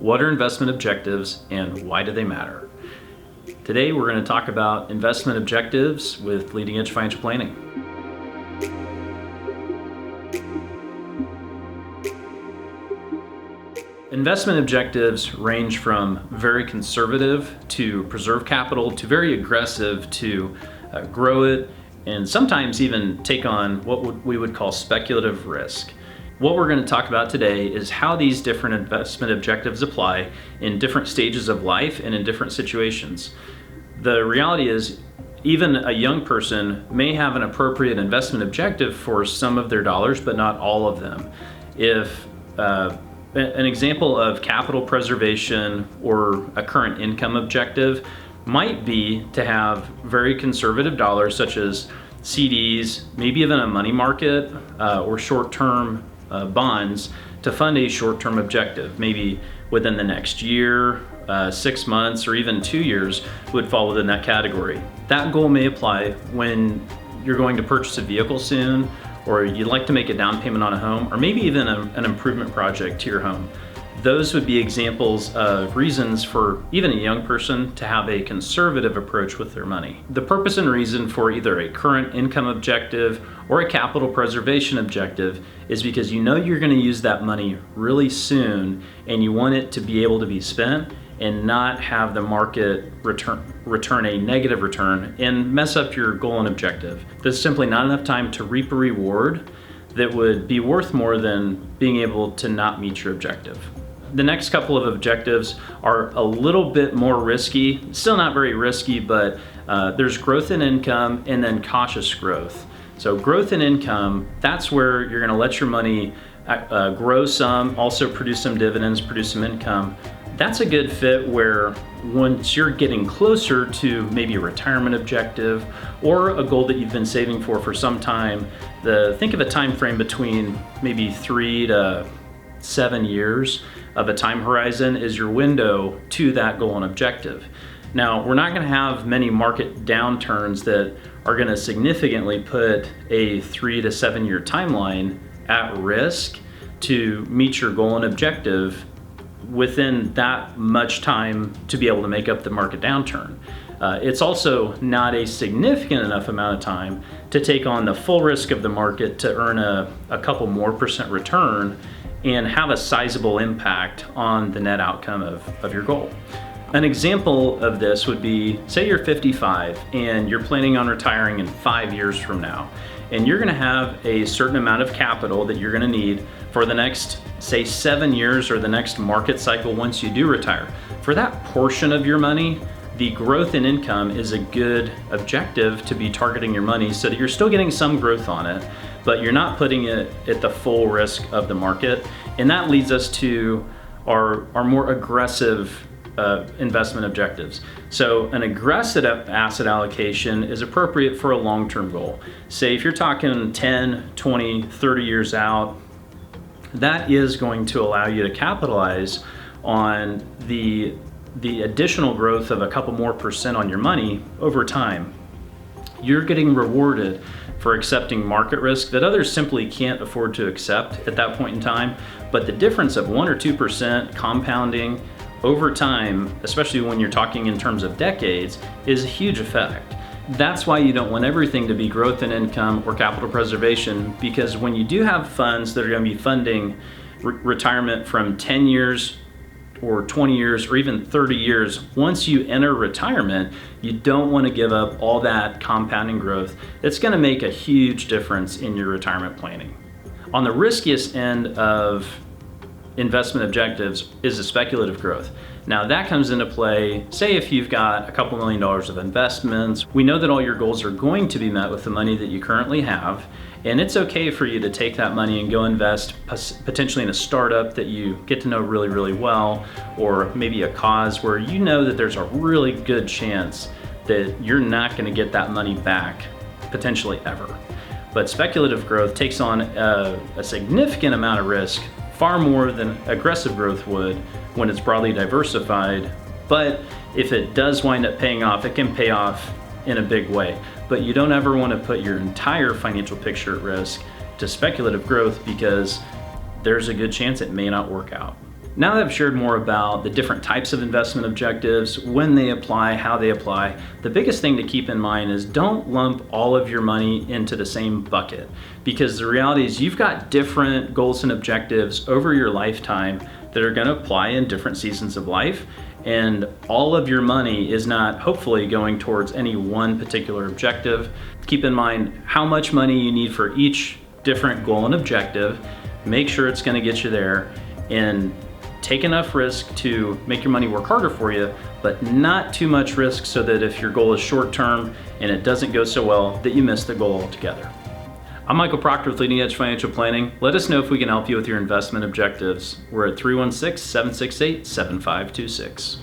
What are investment objectives and why do they matter? Today we're going to talk about investment objectives with leading edge financial planning. Investment objectives range from very conservative to preserve capital to very aggressive to grow it and sometimes even take on what we would call speculative risk. What we're going to talk about today is how these different investment objectives apply in different stages of life and in different situations. The reality is, even a young person may have an appropriate investment objective for some of their dollars, but not all of them. If an example of capital preservation or a current income objective might be to have very conservative dollars such as CDs, maybe even a money market or short-term bonds to fund a short-term objective. Maybe within the next year, 6 months, or even 2 years would fall within that category. That goal may apply when you're going to purchase a vehicle soon, or you'd like to make a down payment on a home, or maybe even an improvement project to your home. Those would be examples of reasons for even a young person to have a conservative approach with their money. The purpose and reason for either a current income objective or a capital preservation objective is because you know you're going to use that money really soon and you want it to be able to be spent and not have the market return a negative return and mess up your goal and objective. There's simply not enough time to reap a reward that would be worth more than being able to not meet your objective. The next couple of objectives are a little bit more risky, still not very risky, but there's growth in income and then cautious growth. So growth in income, that's where you're gonna let your money grow some, also produce some dividends, produce some income. That's a good fit where once you're getting closer to maybe a retirement objective or a goal that you've been saving for some time, think of a time frame between maybe 3 to 7 years of a time horizon is your window to that goal and objective. Now, we're not going to have many market downturns that are going to significantly put a 3 to 7 year timeline at risk to meet your goal and objective within that much time to be able to make up the market downturn. It's also not a significant enough amount of time to take on the full risk of the market to earn a couple more percent return and have a sizable impact on the net outcome of your goal. An example of this would be, say you're 55 and you're planning on retiring in 5 years from now, and you're gonna have a certain amount of capital that you're gonna need for the next, say, 7 years or the next market cycle once you do retire. For that portion of your money, the growth in income is a good objective to be targeting your money so that you're still getting some growth on it, but you're not putting it at the full risk of the market. And that leads us to our more aggressive investment objectives. So an aggressive asset allocation is appropriate for a long-term goal. Say if you're talking 10, 20, 30 years out, that is going to allow you to capitalize on the additional growth of a couple more percent on your money over time. You're getting rewarded for accepting market risk that others simply can't afford to accept at that point in time. But the difference of 1 or 2% compounding over time, especially when you're talking in terms of decades, is a huge effect. That's why you don't want everything to be growth in income or capital preservation, because when you do have funds that are going to be funding retirement from 10 years or 20 years or even 30 years, once you enter retirement, you don't want to give up all that compounding growth. It's going to make a huge difference in your retirement planning. On the riskiest end of investment objectives is the speculative growth. Now that comes into play, say if you've got a couple $1 million of investments. We know that all your goals are going to be met with the money that you currently have, and it's okay for you to take that money and go invest potentially in a startup that you get to know really, really well, or maybe a cause where you know that there's a really good chance that you're not going to get that money back potentially ever. But speculative growth takes on a significant amount of risk, far more than aggressive growth would when it's broadly diversified. But if it does wind up paying off, it can pay off in a big way. But you don't ever want to put your entire financial picture at risk to speculative growth, because there's a good chance it may not work out. Now that I've shared more about the different types of investment objectives, when they apply, how they apply, the biggest thing to keep in mind is don't lump all of your money into the same bucket, because the reality is you've got different goals and objectives over your lifetime that are going to apply in different seasons of life, and all of your money is not hopefully going towards any one particular objective. Keep in mind how much money you need for each different goal and objective. Make sure it's going to get you there, and take enough risk to make your money work harder for you, but not too much risk so that if your goal is short term and it doesn't go so well, that you miss the goal altogether. I'm Michael Proctor with Leading Edge Financial Planning. Let us know if we can help you with your investment objectives. We're at 316-768-7526.